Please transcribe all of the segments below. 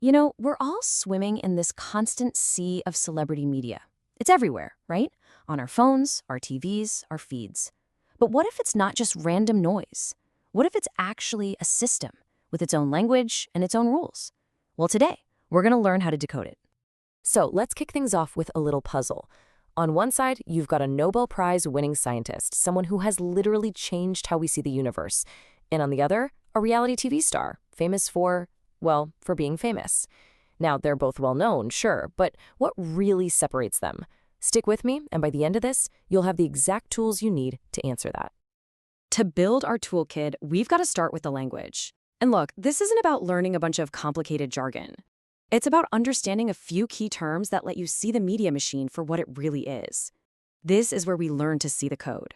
We're all swimming in this constant sea of celebrity media. It's everywhere, right? On our phones, our TVs, our feeds. But what if it's not just random noise? What if it's actually a system with its own language and its own rules? Well, today, we're going to learn how to decode it. So let's kick things off with a little puzzle. On one side, you've got a Nobel Prize winning scientist, someone who has literally changed how we see the universe. And on the other, a reality TV star, famous for being famous. Now, they're both well known, sure, but what really separates them? Stick with me, and by the end of this, you'll have the exact tools you need to answer that. To build our toolkit, we've got to start with the language. And look, this isn't about learning a bunch of complicated jargon. It's about understanding a few key terms that let you see the media machine for what it really is. This is where we learn to see the code.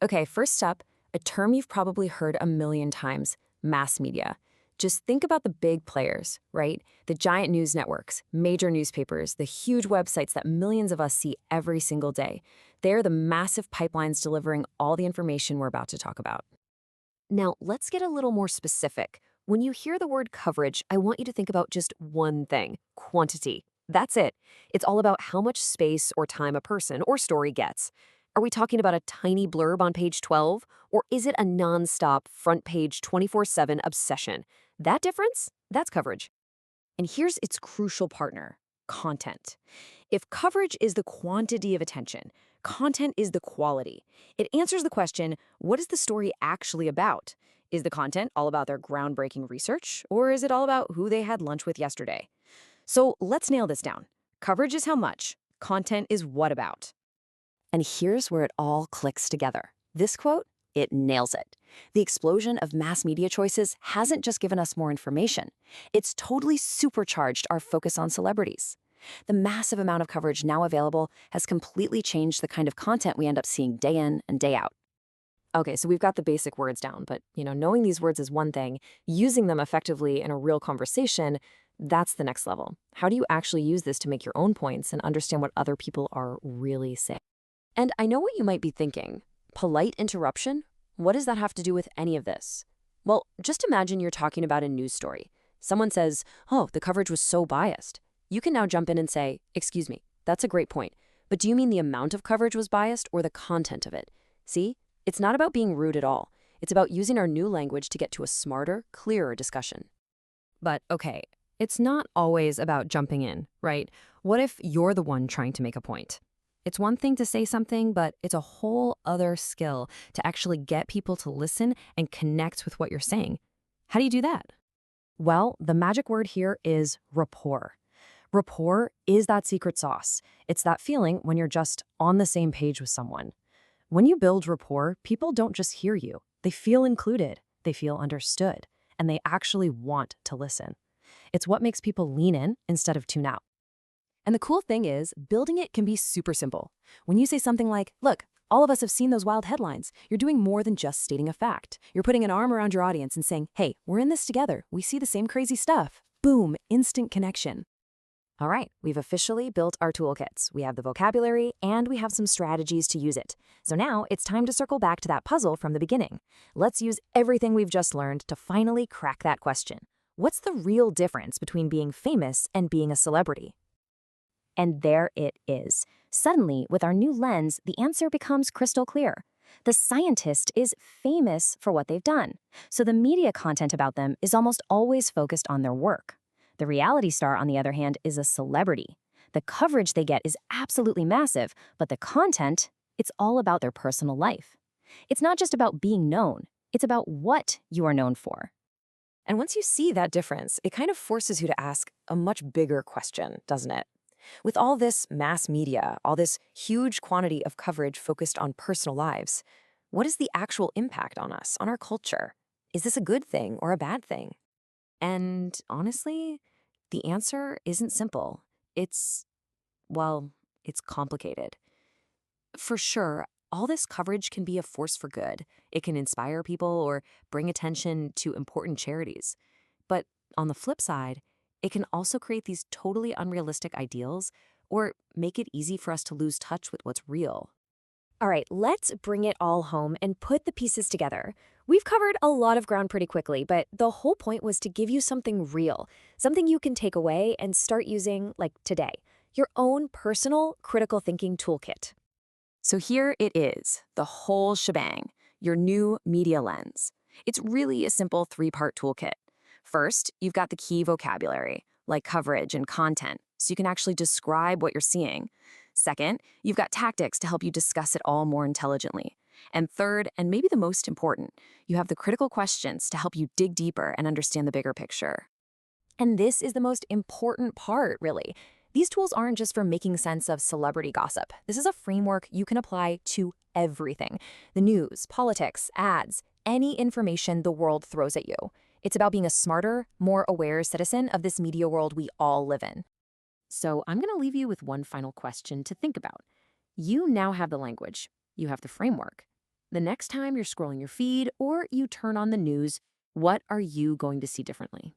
Okay, first up, a term you've probably heard a million times, mass media. Just think about the big players, right? The giant news networks, major newspapers, the huge websites that millions of us see every single day. They're the massive pipelines delivering all the information we're about to talk about. Now, let's get a little more specific. When you hear the word coverage, I want you to think about just one thing: quantity. That's it. It's all about how much space or time a person or story gets. Are we talking about a tiny blurb on page 12? Or is it a nonstop, front page, 24/7 obsession? That difference? That's coverage. And here's its crucial partner: content. If coverage is the quantity of attention, content is the quality. It answers the question, what is the story actually about? Is the content all about their groundbreaking research, or is it all about who they had lunch with yesterday? So let's nail this down. Coverage is how much, content is what about. And here's where it all clicks together. This quote, it nails it. The explosion of mass media choices hasn't just given us more information. It's totally supercharged our focus on celebrities. The massive amount of coverage now available has completely changed the kind of content we end up seeing day in and day out. Okay, so we've got the basic words down, but knowing these words is one thing. Using them effectively in a real conversation, that's the next level. How do you actually use this to make your own points and understand what other people are really saying? And I know what you might be thinking. Polite interruption? What does that have to do with any of this? Well, just imagine you're talking about a news story. Someone says, "Oh, the coverage was so biased." You can now jump in and say, "Excuse me, that's a great point. But do you mean the amount of coverage was biased or the content of it?" See? It's not about being rude at all. It's about using our new language to get to a smarter, clearer discussion. But okay, it's not always about jumping in, right? What if you're the one trying to make a point? It's one thing to say something, but it's a whole other skill to actually get people to listen and connect with what you're saying. How do you do that? Well, the magic word here is rapport. Rapport is that secret sauce. It's that feeling when you're just on the same page with someone. When you build rapport, people don't just hear you. They feel included, they feel understood, and they actually want to listen. It's what makes people lean in instead of tune out. And the cool thing is, building it can be super simple. When you say something like, "Look, all of us have seen those wild headlines," you're doing more than just stating a fact. You're putting an arm around your audience and saying, "Hey, we're in this together. We see the same crazy stuff." Boom, instant connection. All right, we've officially built our toolkits. We have the vocabulary and we have some strategies to use it. So now it's time to circle back to that puzzle from the beginning. Let's use everything we've just learned to finally crack that question. What's the real difference between being famous and being a celebrity? And there it is. Suddenly, with our new lens, the answer becomes crystal clear. The scientist is famous for what they've done, so the media content about them is almost always focused on their work. The reality star, on the other hand, is a celebrity. The coverage they get is absolutely massive, but the content, it's all about their personal life. It's not just about being known, it's about what you are known for. And once you see that difference, it kind of forces you to ask a much bigger question, doesn't it? With all this mass media, all this huge quantity of coverage focused on personal lives, what is the actual impact on us, on our culture? Is this a good thing or a bad thing? And honestly, the answer isn't simple. It's complicated. For sure, all this coverage can be a force for good. It can inspire people or bring attention to important charities. But on the flip side, it can also create these totally unrealistic ideals or make it easy for us to lose touch with what's real. All right, let's bring it all home and put the pieces together. We've covered a lot of ground pretty quickly, but the whole point was to give you something real, something you can take away and start using, like today, your own personal critical thinking toolkit. So here it is, the whole shebang, your new media lens. It's really a simple three-part toolkit. First, you've got the key vocabulary, like coverage and content, so you can actually describe what you're seeing. Second, you've got tactics to help you discuss it all more intelligently. And third, and maybe the most important, you have the critical questions to help you dig deeper and understand the bigger picture. And this is the most important part, really. These tools aren't just for making sense of celebrity gossip. This is a framework you can apply to everything: the news, politics, ads, any information the world throws at you. It's about being a smarter, more aware citizen of this media world we all live in. So I'm going to leave you with one final question to think about. You now have the language. You have the framework. The next time you're scrolling your feed or you turn on the news, what are you going to see differently?